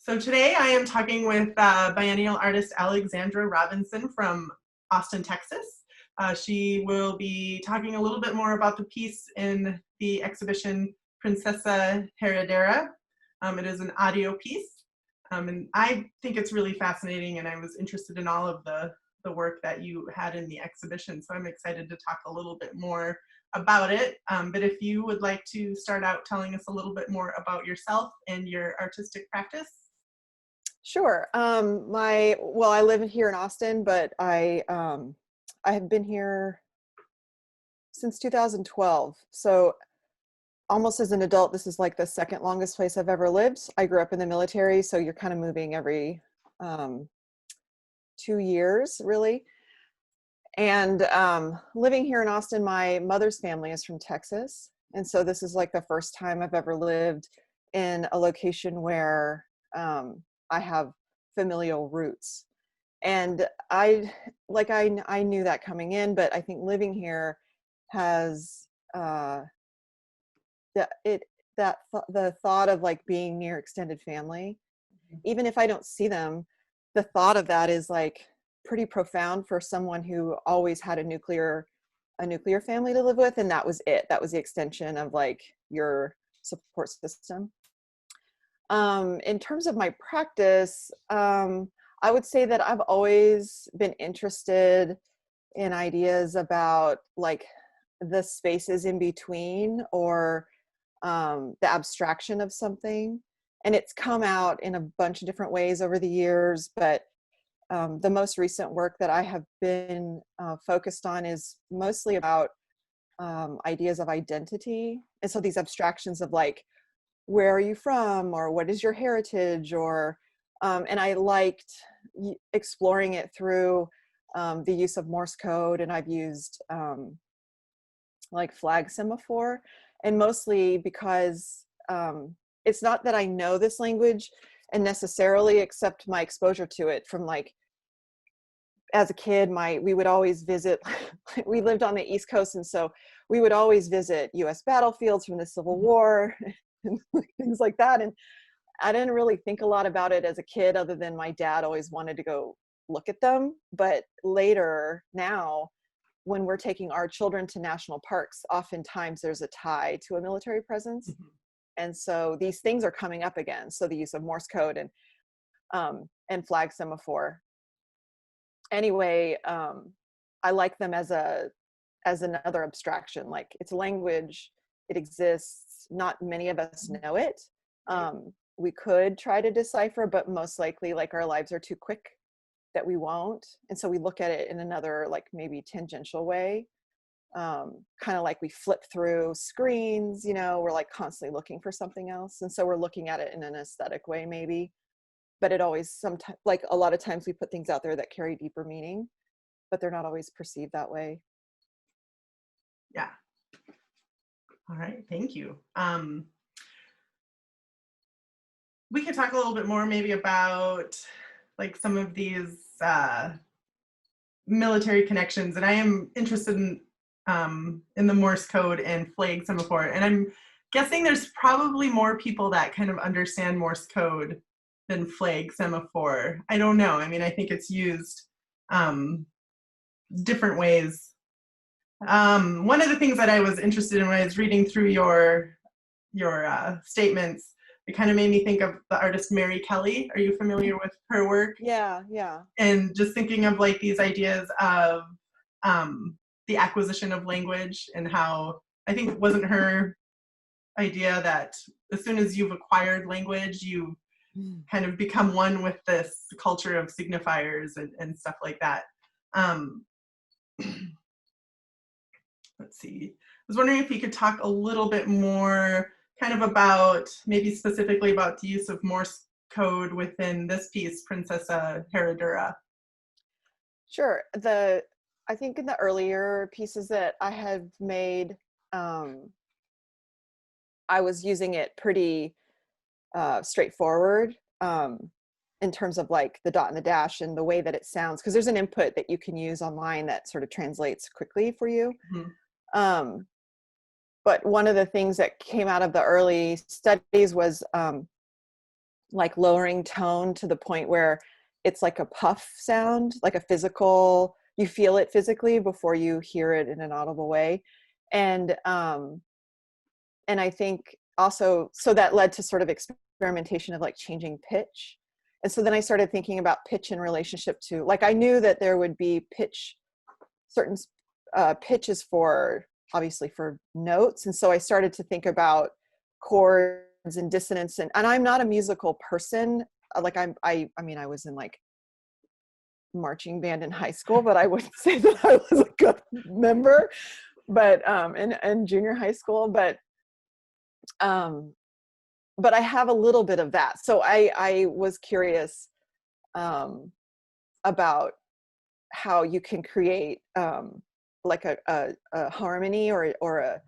So today I am talking with biennial artist Alexandra Robinson from Austin, Texas. She will be talking a little bit more about the piece in the exhibition Princesa Heredera. It is an audio piece, and I think it's really fascinating, and I was interested in all of the work that you had in the exhibition, so I'm excited to talk a little bit more about it. But if you would like to start out telling us a little bit more about yourself and your artistic practice. Sure. I live here in Austin, but I have been here since 2012. So almost as an adult, this is like the second longest place I've ever lived. I grew up in the military, so you're kind of moving every 2 years, really. And living here in Austin, my mother's family is from Texas. And so this is like the first time I've ever lived in a location where I have familial roots. And I knew that coming in, but I think living here has the thought of like being near extended family, even if I don't see them, the thought of that is like pretty profound for someone who always had a nuclear family to live with, and that was it. That was the extension of like your support system. In terms of my practice, I would say that I've always been interested in ideas about like the spaces in between, or the abstraction of something. And it's come out in a bunch of different ways over the years, but the most recent work that I have been focused on is mostly about ideas of identity. And so these abstractions of like, where are you from, or what is your heritage, or and I liked exploring it through the use of Morse code, and I've used like flag semaphore, and mostly because it's not that I know this language and necessarily accept my exposure to it from like, as a kid, we would always visit, we lived on the East Coast, and so we would always visit US battlefields from the Civil War and things like that. And I didn't really think a lot about it as a kid, other than my dad always wanted to go look at them. But later, now, when we're taking our children to national parks, oftentimes there's a tie to a military presence. Mm-hmm. And so these things are coming up again. So the use of Morse code and flag semaphore. Anyway, I like them as another abstraction. Like, it's a language, it exists. Not many of us know it. We could try to decipher, but most likely, like, our lives are too quick that we won't. And so we look at it in another, like, maybe tangential way. Kind of like we flip through screens, we're like constantly looking for something else. And so we're looking at it in an aesthetic way, maybe. But it always, sometimes, like a lot of times, we put things out there that carry deeper meaning, but they're not always perceived that way. Yeah. All right, thank you. We could talk a little bit more maybe about like some of these military connections, and I am interested in the Morse code and flag semaphore, and I'm guessing there's probably more people that kind of understand Morse code than flag semaphore. I don't know. I mean, I think it's used different ways. One of the things that I was interested in when I was reading through your statements, it kind of made me think of the artist Mary Kelly. Are you familiar with her work? Yeah. And just thinking of like these ideas of the acquisition of language, and how, I think it wasn't her idea that as soon as you've acquired language, you kind of become one with this culture of signifiers and stuff like that. Let's see. I was wondering if you could talk a little bit more kind of about, maybe specifically about the use of Morse code within this piece, Princesa Heredera. Sure. I think in the earlier pieces that I had made, I was using it pretty straightforward in terms of like the dot and the dash and the way that it sounds, because there's an input that you can use online that sort of translates quickly for you. Mm-hmm. But one of the things that came out of the early studies was like lowering tone to the point where it's like a puff sound, like a physical, you feel it physically before you hear it in an audible way. And I think also, so that led to sort of experimentation of like changing pitch. And so then I started thinking about pitch in relationship to, like, I knew that there would be pitch, certain pitches for, obviously for notes. And so I started to think about chords and dissonance. And I'm not a musical person. Like I mean, I was in like marching band in high school, but I wouldn't say that I was a good member, but in junior high school, but I have a little bit of that. So I was curious about how you can create like a harmony or a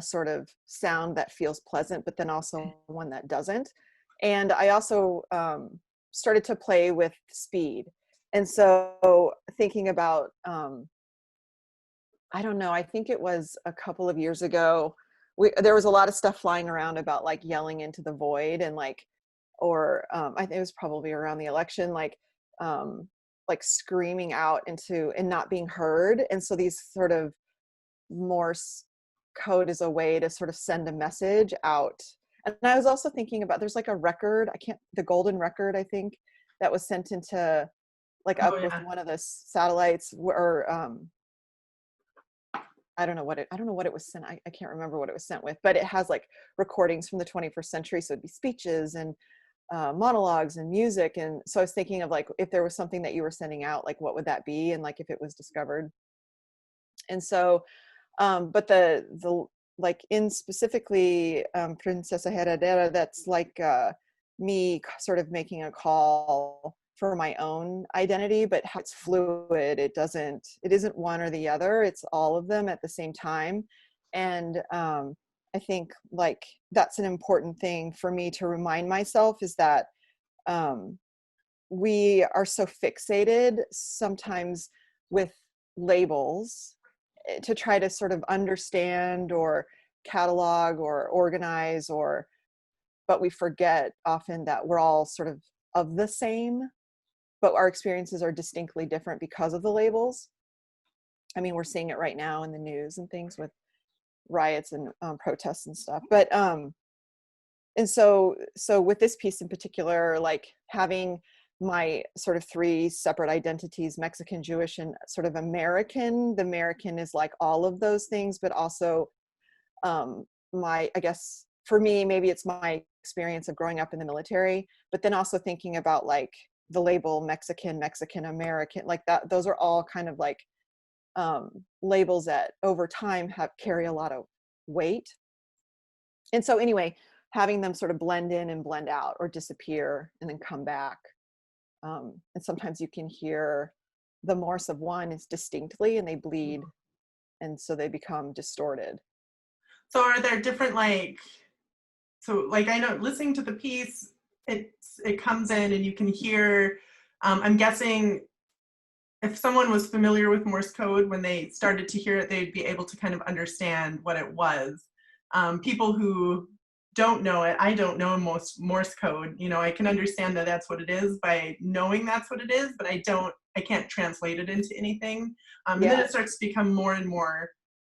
sort of sound that feels pleasant, but then also one that doesn't. And I also started to play with speed. And so thinking about, I don't know, I think it was a couple of years ago, there was a lot of stuff flying around about like yelling into the void and like, or I think it was probably around the election, like screaming out into and not being heard. And so these sort of Morse code is a way to sort of send a message out. And I was also thinking about, there's like a record, the golden record, I think, that was sent into like Oh, up with yeah. one of the satellites, or I don't know what it was sent. I can't remember what it was sent with, but it has like recordings from the 21st century. So it'd be speeches and monologues and music. And so I was thinking of like, if there was something that you were sending out, like what would that be? And like, if it was discovered. And so, but the like in specifically Princesa Heredera, that's like me sort of making a call for my own identity, but how it's fluid. It isn't one or the other. It's all of them at the same time. And I think like that's an important thing for me to remind myself, is that we are so fixated sometimes with labels to try to sort of understand or catalog or organize, but we forget often that we're all sort of the same, but our experiences are distinctly different because of the labels. I mean, we're seeing it right now in the news and things with riots and protests and stuff. But and so with this piece in particular, like having my sort of three separate identities, Mexican, Jewish, and sort of American. The American is like all of those things, but also I guess for me, maybe it's my experience of growing up in the military, but then also thinking about like the label Mexican, Mexican American, like that, those are all kind of like labels that over time carry a lot of weight. And so anyway, having them sort of blend in and blend out or disappear and then come back. And sometimes you can hear the Morse of one is distinctly and they bleed. And so they become distorted. So are there different so I know listening to the piece, it comes in and you can hear, I'm guessing if someone was familiar with Morse code, when they started to hear it, they'd be able to kind of understand what it was. People who don't know it, I don't know Morse code, I can understand that that's what it is by knowing that's what it is, but I can't translate it into anything. And then it starts to become more and more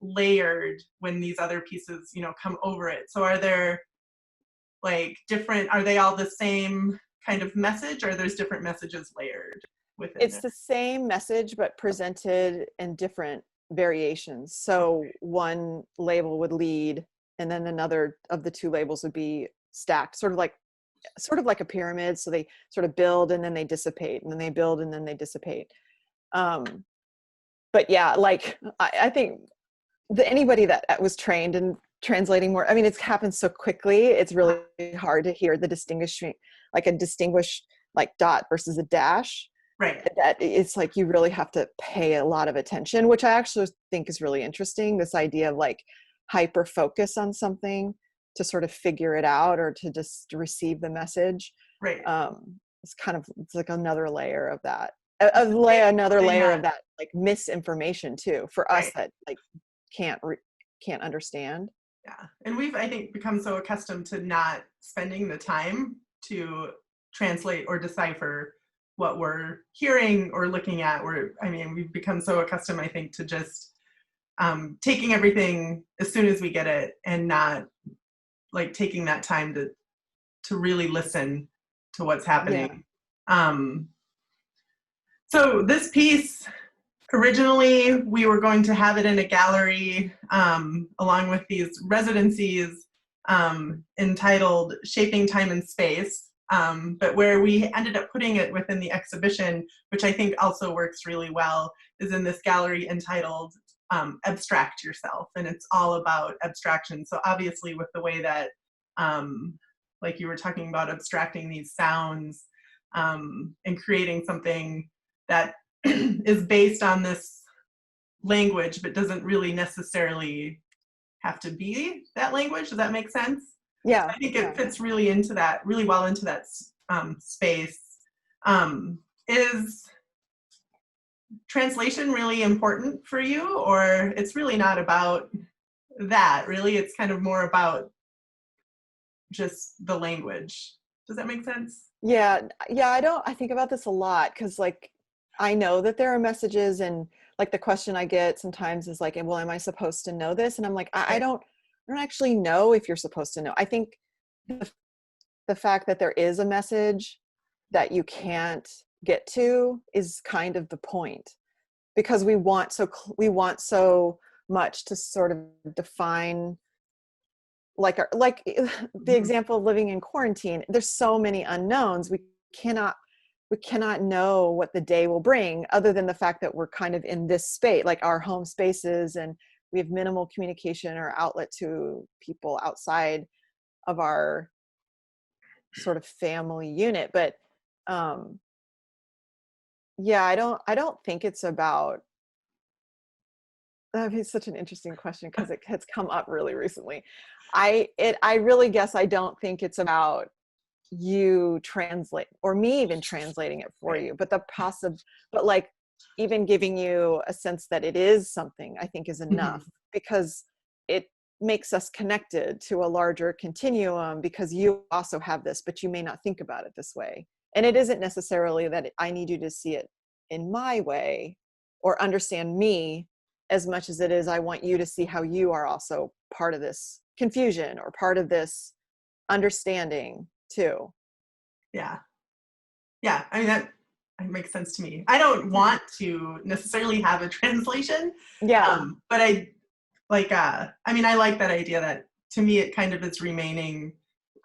layered when these other pieces, come over it. So are there are they all the same kind of message, or there's different messages layered within It's it? the same message, but presented in different variations. So one label would lead, and then another of the two labels would be stacked, sort of like a pyramid. So they sort of build and then they dissipate, and then they build and then they dissipate. But yeah, like I think anybody that was trained in translating more, I mean, it's happened so quickly. It's really hard to hear the distinguishing, like a distinguished like dot versus a dash. Right. That it's like you really have to pay a lot of attention, which I actually think is really interesting. This idea of like hyper focus on something to sort of figure it out or to just receive the message. Right. It's like another layer of that. Another layer of that like misinformation too for us that like can't understand. Yeah, and we've, I think, become so accustomed to not spending the time to translate or decipher what we're hearing or looking at. We've become so accustomed, I think, to just taking everything as soon as we get it and not like taking that time to really listen to what's Yeah. happening. So this piece, originally, we were going to have it in a gallery along with these residencies entitled Shaping Time and Space, but where we ended up putting it within the exhibition, which I think also works really well, is in this gallery entitled Abstract Yourself, and it's all about abstraction. So obviously with the way that, like you were talking about abstracting these sounds and creating something that is based on this language, but doesn't really necessarily have to be that language. Does that make sense? Yeah. I think it fits really well into that space. Is translation really important for you, or it's really not about that? Really, it's kind of more about just the language. Does that make sense? Yeah. I think about this a lot because like I know that there are messages, and like the question I get sometimes is like, well, am I supposed to know this? And I'm like, I don't actually know if you're supposed to know. I think the fact that there is a message that you can't get to is kind of the point, because we want so much to sort of define like the example of living in quarantine. There's so many unknowns. We cannot know what the day will bring, other than the fact that we're kind of in this space, like our home spaces, and we have minimal communication or outlet to people outside of our sort of family unit. But I don't think it's about, that is such an interesting question because it has come up really recently. I really guess I don't think it's about you translate or me even translating it for you, but but like even giving you a sense that it is something, I think is enough, because it makes us connected to a larger continuum, because you also have this, but you may not think about it this way. And it isn't necessarily that I need you to see it in my way or understand me, as much as it is I want you to see how you are also part of this confusion or part of this understanding too. Yeah. I mean, that makes sense to me. I don't want to necessarily have a translation. Yeah. But I like, I like that idea that, to me, it kind of is remaining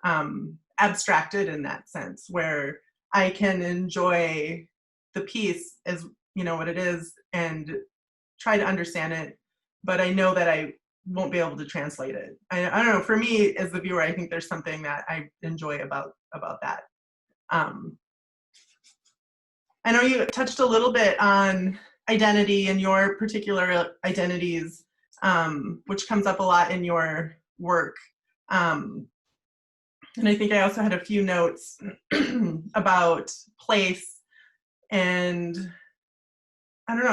abstracted in that sense, where I can enjoy the piece as, what it is and try to understand it, but I know that I won't be able to translate it. I don't know, for me as the viewer, I think there's something that I enjoy about that. I know you touched a little bit on identity and your particular identities, which comes up a lot in your work. And I think I also had a few notes about place, and I don't know,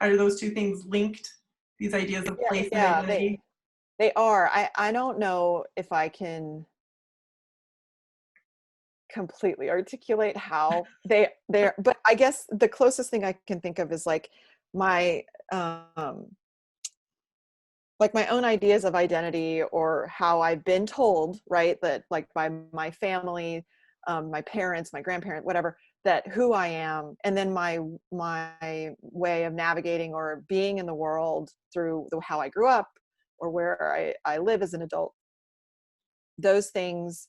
are those two things linked? These ideas of place and identity? They are. I don't know if I can completely articulate how they're, but I guess the closest thing I can think of is like my my own ideas of identity, or how I've been told, right, that like by my family, my parents, my grandparents, whatever, that who I am, and then my way of navigating or being in the world through how I grew up or where I live as an adult. Those things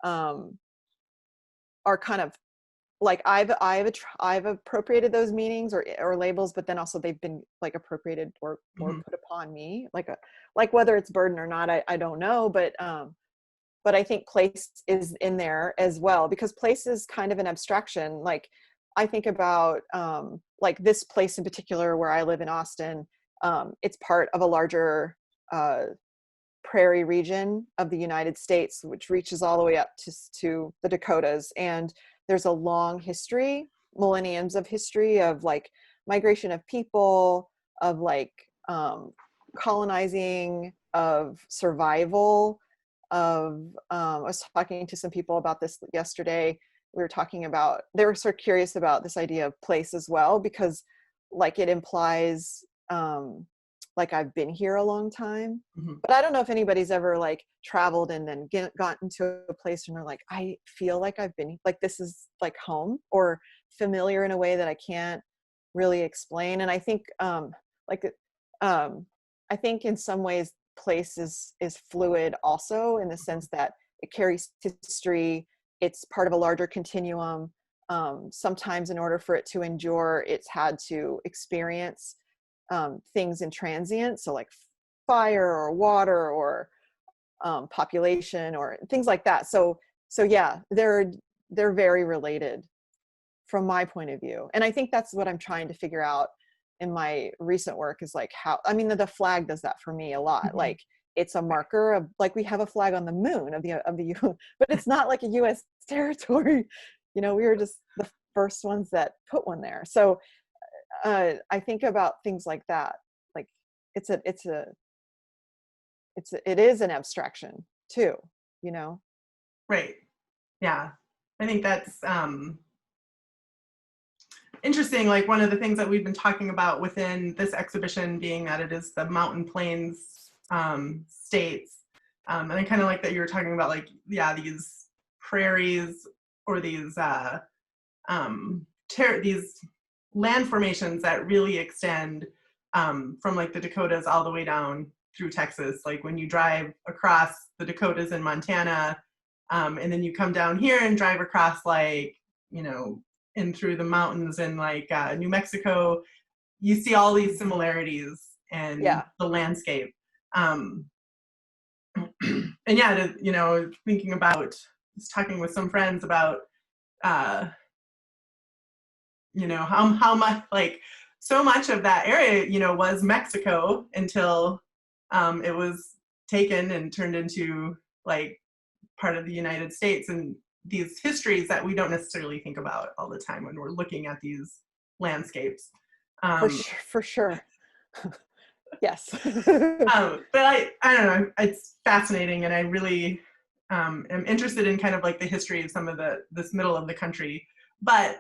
are kind of like I've appropriated those meanings or labels, but then also they've been like appropriated or put upon me, like whether it's burden or not, I don't know, but I think place is in there as well, because place is kind of an abstraction. Like I think about like this place in particular where I live in Austin, it's part of a larger prairie region of the United States, which reaches all the way up to the Dakotas. And there's a long history, millenniums of history of like migration of people, of like colonizing, of survival, of I was talking to some people about this yesterday, we were talking about, they were sort of curious about this idea of place as well, because like it implies like I've been here a long time. But I don't know if anybody's ever like traveled and then gotten to a place and they're like, I feel like I've been like, this is like home, or familiar in a way that I can't really explain. And I think I think in some ways place is fluid also, in the sense that it carries history. It's part of a larger continuum. Sometimes in order for it to endure, it's had to experience things in transient. So like fire or water or population or things like that. So yeah, they're very related from my point of view. And I think that's what I'm trying to figure out in my recent work, is like how, I mean, the flag does that for me a lot. Like it's a marker of, like, we have a flag on the moon of the but it's not like a US territory. You know, we were just the first ones that put one there. So I think about things like that. Like it is an abstraction too, you know? Right. Yeah. I think that's interesting. Like one of the things that we've been talking about within this exhibition being that it is the mountain plains states. And I kind of like that you were talking about, like, yeah, these prairies or these these land formations that really extend from like the Dakotas all the way down through Texas. Like when you drive across the Dakotas in Montana, and then you come down here and drive across, like, you know, in through the mountains in like New Mexico, you see all these similarities and the landscape. And yeah, you know, thinking about, just talking with some friends about, you know, how much, like, so much of that area, you know, was Mexico until it was taken and turned into like part of the United States. And these histories that we don't necessarily think about all the time when we're looking at these landscapes. For sure. Yes. But I don't know, it's fascinating, and I really am interested in kind of like the history of some of this middle of the country. But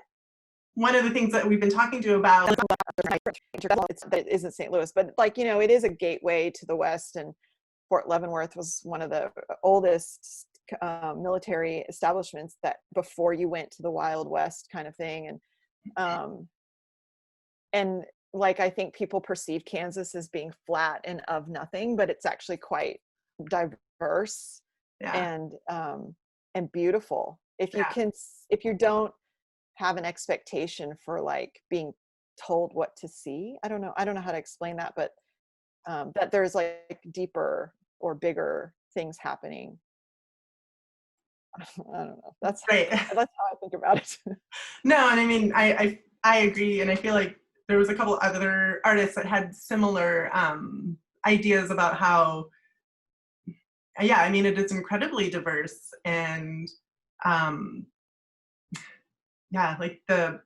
one of the things that we've been talking to about, it isn't St. Louis, but like, you know, it is a gateway to the West, and Fort Leavenworth was one of the oldest military establishments that before you went to the Wild West kind of thing. And like, I think people perceive Kansas as being flat and of nothing, but it's actually quite diverse and beautiful. If you don't have an expectation for like being told what to see, I don't know how to explain that, but that there's like deeper or bigger things happening. I don't know. That's right. That's how I think about it. No, and I mean, I agree, and I feel like there was a couple other artists that had similar ideas about how, yeah, I mean, it is incredibly diverse, and yeah, like the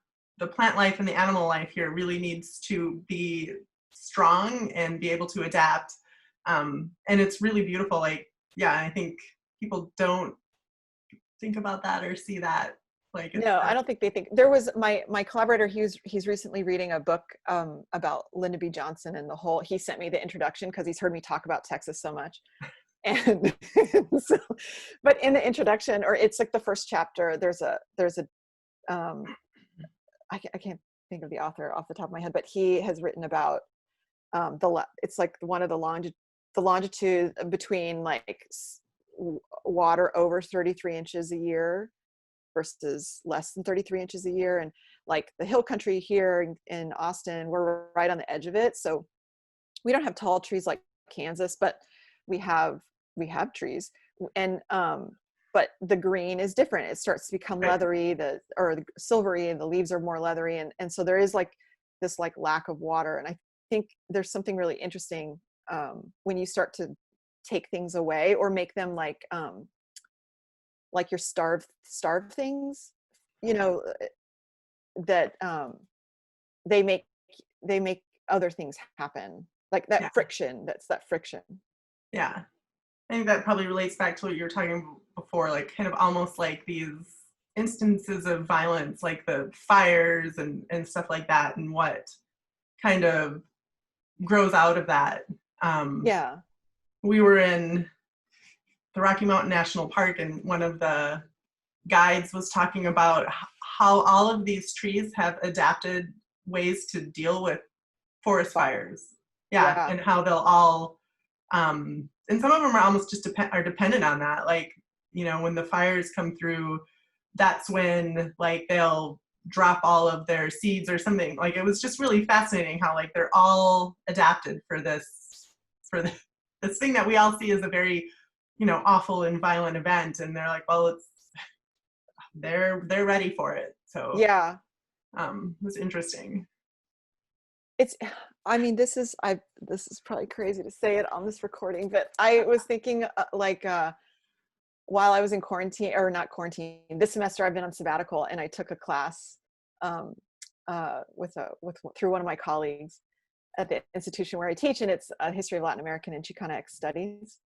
plant life and the animal life here really needs to be strong and be able to adapt, and it's really beautiful. Like, yeah, I think people don't think about that or see that. Like, no, I don't think they think. There was my collaborator, he's recently reading a book about Lyndon B. Johnson, and he sent me the introduction because he's heard me talk about Texas so much. And so, but in the introduction, or it's like the first chapter, there's a I can't think of the author off the top of my head, but he has written about it's like one of the longitude between like water over 33 inches a year versus less than 33 inches a year. And like the hill country here in Austin, we're right on the edge of it. So we don't have tall trees like Kansas, but we have trees. And but the green is different. It starts to become leathery, the silvery, and the leaves are more leathery. And so there is like this like lack of water. And I think there's something really interesting when you start to take things away or make them like your starved things, you know, that they make other things happen, like that friction. That's that friction. Yeah, I think that probably relates back to what you were talking before, like kind of almost like these instances of violence, like the fires and stuff like that, and what kind of grows out of that. Yeah. We were in the Rocky Mountain National Park, and one of the guides was talking about how all of these trees have adapted ways to deal with forest fires. Yeah, Yeah. and how they'll all, and some of them are almost just are dependent on that. Like, you know, when the fires come through, that's when like they'll drop all of their seeds or something. Like, it was just really fascinating how like they're all adapted for this thing that we all see as a very, you know, awful and violent event, and they're like, well, they're ready for it. So Yeah. it was interesting. It's, I mean, this is probably crazy to say it on this recording, but I was thinking while I was in quarantine, or not quarantine, this semester I've been on sabbatical, and I took a class through one of my colleagues at the institution where I teach, and it's a history of Latin American and Chicanx studies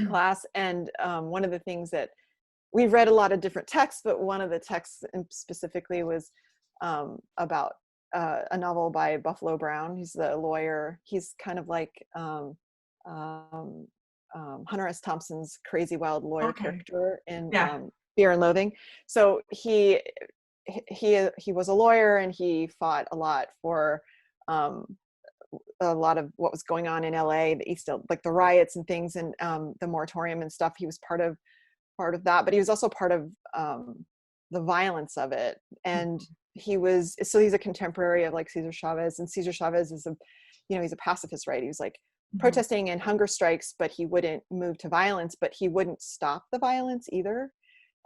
class. And one of the things that we've read a lot of different texts, but one of the texts specifically was about a novel by Buffalo Brown. He's the lawyer. He's kind of like Hunter S. Thompson's crazy wild lawyer character in Fear and Loathing. So he was a lawyer, and he fought a lot for a lot of what was going on in LA, the East, like the riots and things, and the moratorium and stuff. He was part of that, but he was also part of the violence of it. And he's a contemporary of like Cesar Chavez, and Cesar Chavez is he's a pacifist, right? He was like protesting and hunger strikes, but he wouldn't move to violence, but he wouldn't stop the violence either.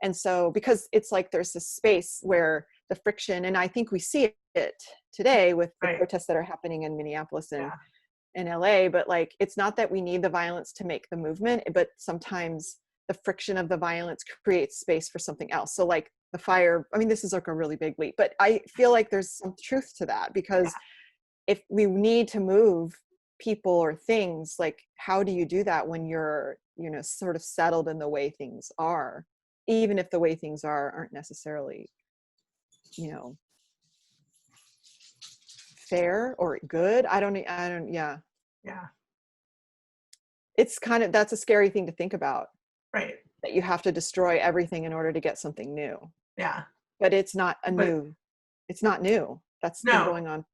And so, because it's like there's this space where the friction, and I think we see it today with the protests that are happening in Minneapolis and in LA, but like, it's not that we need the violence to make the movement, but sometimes the friction of the violence creates space for something else. So like the fire, I mean, this is like a really big leap, but I feel like there's some truth to that, because if we need to move people or things, like how do you do that when you're, sort of settled in the way things are, even if the way things aren't necessarily, fair or good. Yeah. It's kind of, that's a scary thing to think about. Right. That you have to destroy everything in order to get something new. Yeah. But it's not it's not new. That's been going on.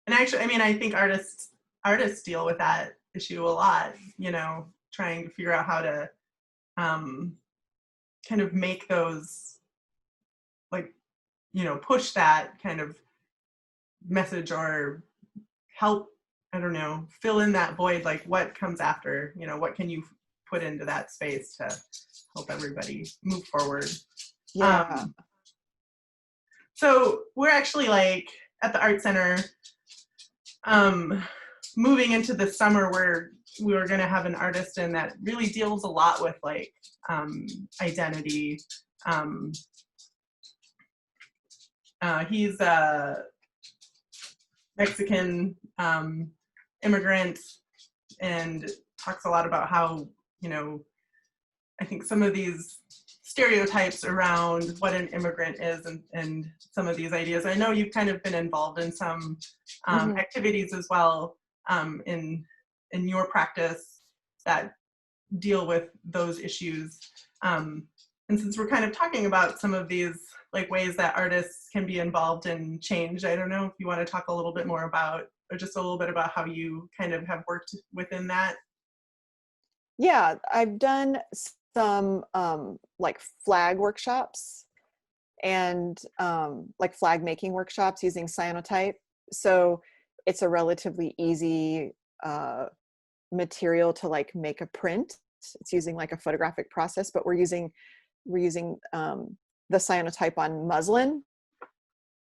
And actually, I mean, I think artists deal with that issue a lot, trying to figure out how to kind of make those, like, push that kind of message, or help, I don't know, fill in that void, like what comes after, what can you put into that space to help everybody move forward. So we're actually like at the Art Center, moving into the summer, where we were going to have an artist in that really deals a lot with like identity. He's a Mexican immigrant, and talks a lot about how, I think some of these stereotypes around what an immigrant is, and some of these ideas. I know you've kind of been involved in some activities as well in your practice that deal with those issues. And since we're kind of talking about some of these like ways that artists can be involved in change, I don't know if you want to talk a little bit more about, or just a little bit about how you kind of have worked within that. Yeah, I've done some like flag workshops and like flag making workshops using cyanotype. So it's a relatively easy material to like make a print. It's using like a photographic process, but we're using the cyanotype on muslin.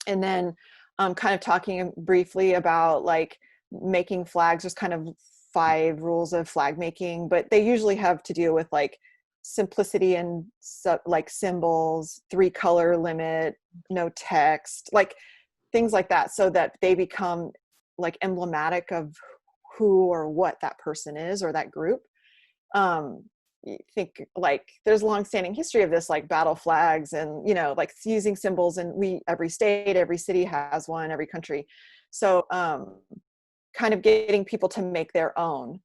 And then kind of talking briefly about like making flags. There's kind of 5 rules of flag making, but they usually have to do with like simplicity and like symbols, 3 color limit, no text, like things like that, so that they become like emblematic of who or what that person is, or that group. you think like there's a long-standing history of this, like battle flags and, you know, like using symbols, and every state, every city has one, every country. So kind of getting people to make their own,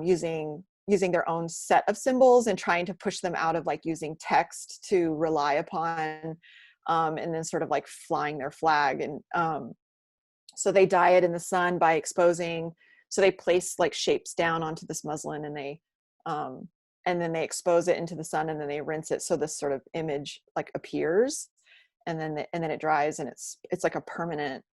using their own set of symbols and trying to push them out of like using text to rely upon, and then sort of like flying their flag. And so they dye it in the sun by exposing, so they place like shapes down onto this muslin, and then they expose it into the sun, and then they rinse it so this sort of image like appears, and then it dries, and it's like a permanent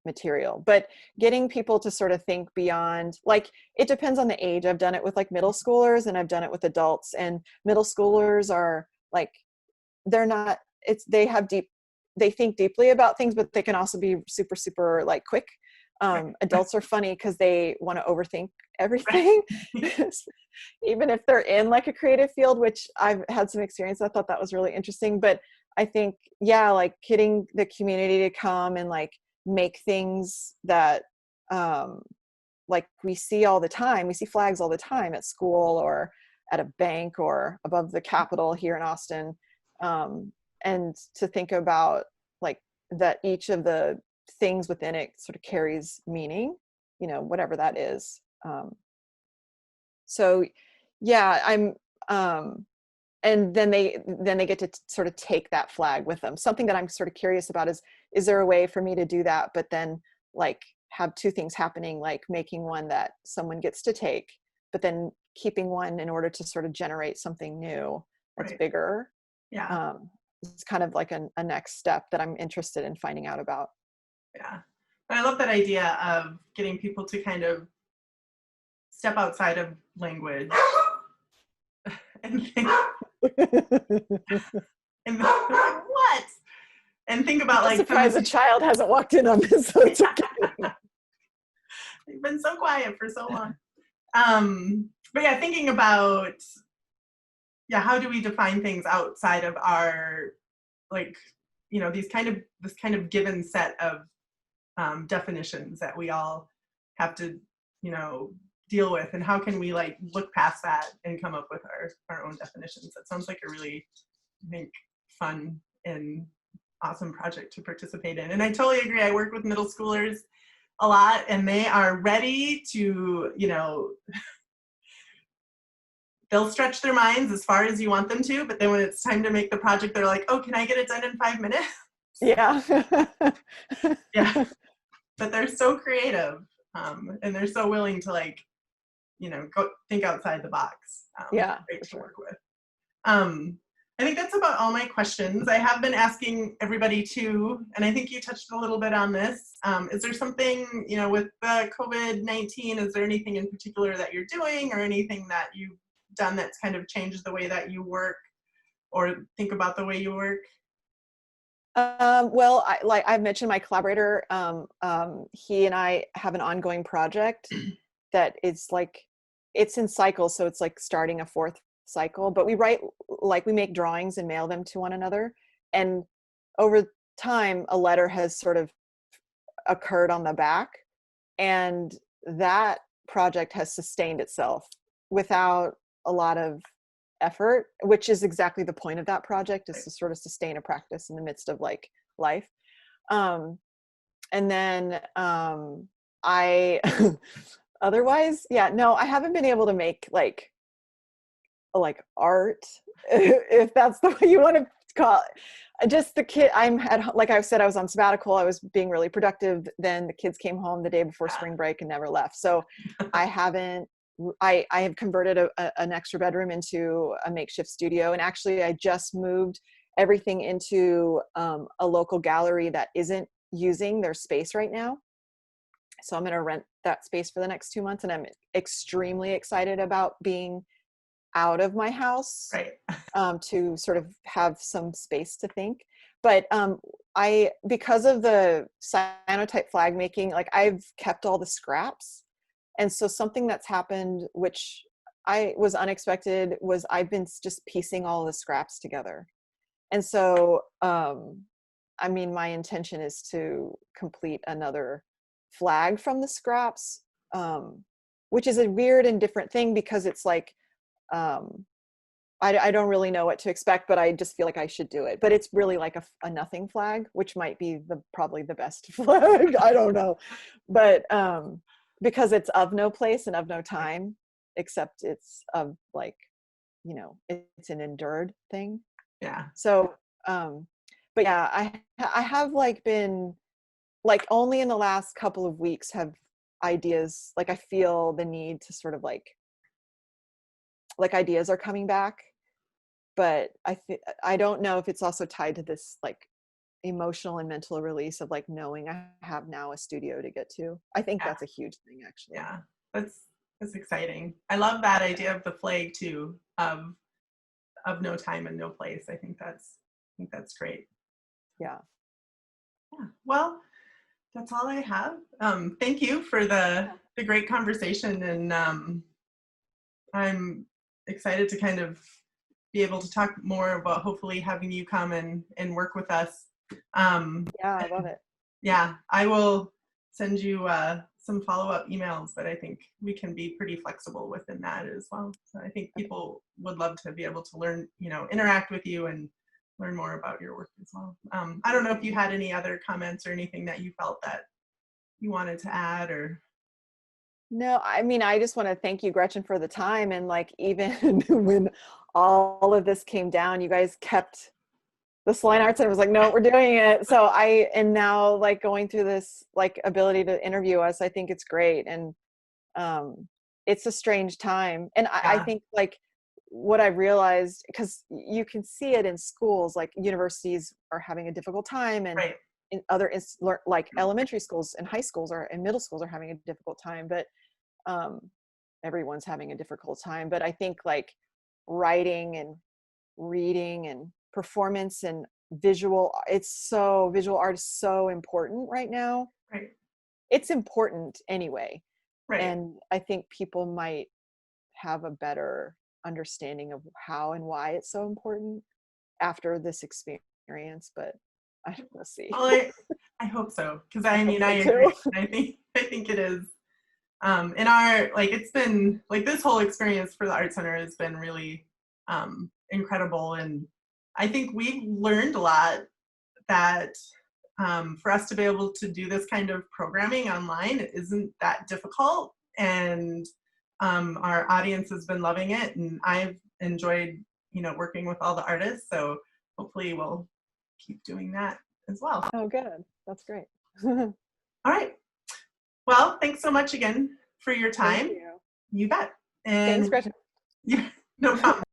material. But getting people to sort of think beyond, like, it depends on the age. I've done it with like middle schoolers, and I've done it with adults, and middle schoolers are like, they're not, they think deeply about things, but they can also be super like quick. Adults are funny because they want to overthink everything. Even if they're in like a creative field, which I've had some experience. I thought that was really interesting. But I think, yeah, like getting the community to come and like make things that like we see all the time. We see flags all the time at school or at a bank or above the Capitol here in Austin. And to think about like that each of the things within it sort of carries meaning, you know, whatever that is. So yeah, and then they get to sort of take that flag with them. Something that I'm sort of curious about is there a way for me to do that, but then like have two things happening, like making one that someone gets to take, but then keeping one in order to sort of generate something new that's bigger. Yeah. It's kind of like a next step that I'm interested in finding out about. Yeah. But I love that idea of getting people to kind of step outside of language and think, and what? And think about I'm like surprised a child hasn't walked in on this, so it's okay. You've been so quiet for so long. But yeah, thinking about, yeah, how do we define things outside of our, like, you know, this kind of given set of definitions that we all have to, you know, deal with, and how can we like look past that and come up with our own definitions? That sounds like a really, I think, fun and awesome project to participate in. And I totally agree. I work with middle schoolers a lot, and they are ready to, you know, they'll stretch their minds as far as you want them to, but then when it's time to make the project, they're like, oh, can I get it done in 5 minutes? Yeah. Yeah. But they're so creative, and they're so willing to, like, you know, go think outside the box. Yeah. Great to work with. I think that's about all my questions. I have been asking everybody too, and I think you touched a little bit on this. Is there something, you know, with COVID-19, is there anything in particular that you're doing or anything that you've done that's kind of changed the way that you work or think about the way you work? Well, like I've mentioned, my collaborator, he and I have an ongoing project that is like, it's in cycles. So it's like starting a fourth cycle, but we write, like we make drawings and mail them to one another. And over time, a letter has sort of occurred on the back, and that project has sustained itself without a lot of effort, which is exactly the point of that project, is to sort of sustain a practice in the midst of like life. And then I otherwise, yeah, no, I haven't been able to make like art, if that's the way you want to call it. Just the kid, like I said, I was on sabbatical. I was being really productive. Then the kids came home the day before spring break and never left. So I have converted an extra bedroom into a makeshift studio. And actually I just moved everything into a local gallery that isn't using their space right now. So I'm going to rent that space for the next 2 months. And I'm extremely excited about being out of my house, Right. To sort of have some space to think. But because of the cyanotype flag making, like I've kept all the scraps. And so something that's happened, which was unexpected, was I've been just piecing all the scraps together. And so, I mean, my intention is to complete another flag from the scraps, which is a weird and different thing, because it's like, I don't really know what to expect, but I just feel like I should do it. But it's really like a nothing flag, which might be probably the best flag. I don't know. But because it's of no place and of no time, except it's of like, it's an endured thing. Yeah. So, but yeah, I have like been like only in the last couple of weeks have ideas, like I feel the need to sort of like ideas are coming back, but I don't know if it's also tied to this like emotional and mental release of like knowing I have now a studio to get to. I think Yeah. that's a huge thing, actually. Yeah, that's exciting. I love that idea of the flag too, of no time and no place. I think that's great. Yeah. Yeah. Well, that's all I have. Thank you for the great conversation, and I'm excited to kind of be able to talk more about hopefully having you come and work with us. Yeah, I love it. Yeah, I will send you some follow-up emails, but I think we can be pretty flexible within that as well. So I think people would love to be able to learn, interact with you and learn more about your work as well. I don't know if you had any other comments or anything that you felt that you wanted to add or. No, I mean, I just want to thank you, Gretchen, for the time. And like, even when all of this came down, you guys kept the Salina Art Center was like, no, we're doing it. So and now like going through this like ability to interview us, I think it's great. And it's a strange time. And I think like what I realized, because you can see it in schools, like universities are having a difficult time, and Right. in other like elementary schools and high schools and middle schools are having a difficult time, but everyone's having a difficult time. But I think like writing and reading and performance and visual art is so important right now. Right. It's important anyway. Right. And I think people might have a better understanding of how and why it's so important after this experience, but we'll see. Well, I hope so, because I mean, I agree. I think it is. In our, like, it's been like this whole experience for the Art Center has been really incredible, and I think we've learned a lot that for us to be able to do this kind of programming online, it isn't that difficult, and our audience has been loving it, and I've enjoyed working with all the artists, so hopefully we'll keep doing that as well. Oh, good. That's great. All right. Well, thanks so much again for your time. Thank you. You bet. Thanks, And Gretchen. yeah, no problem.